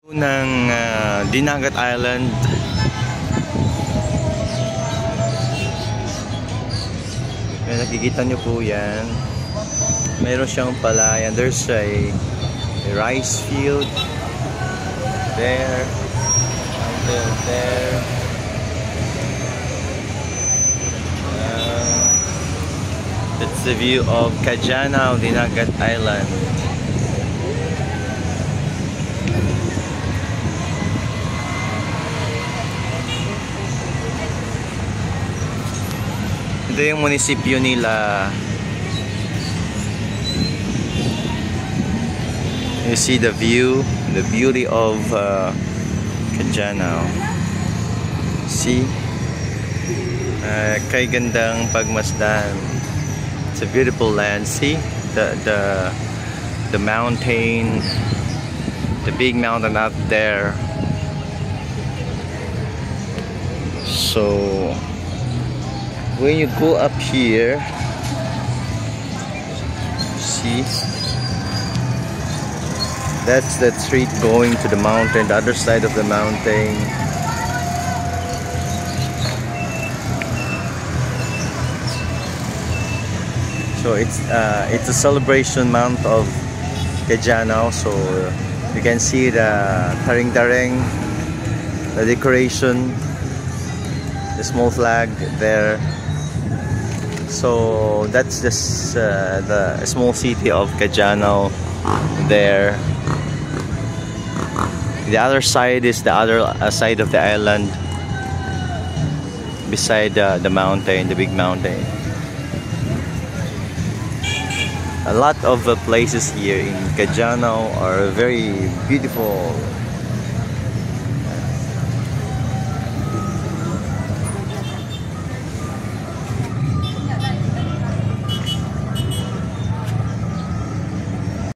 Ng Dinagat Island. May nakikita nyo po yan. Mayroon siyang palayan. There's a rice field there, until there. That's the view of Cajanaw, Dinagat Island. Ito yung munisipyo nila. You see the view, the beauty of Cajanaw. See? Kay gandang pagmasdan. It's a beautiful land. See the mountain, the big mountain out there. So when you go up here, see, that's the street going to the mountain, the other side of the mountain. So it's a celebration month of Cajanaw, so you can see the taring-taring, the decoration, the small flag there. So that's just the small city of Cajanaw there. The other side is the other side of the island, beside the mountain, the big mountain. A lot of the places here in Cajanaw are very beautiful.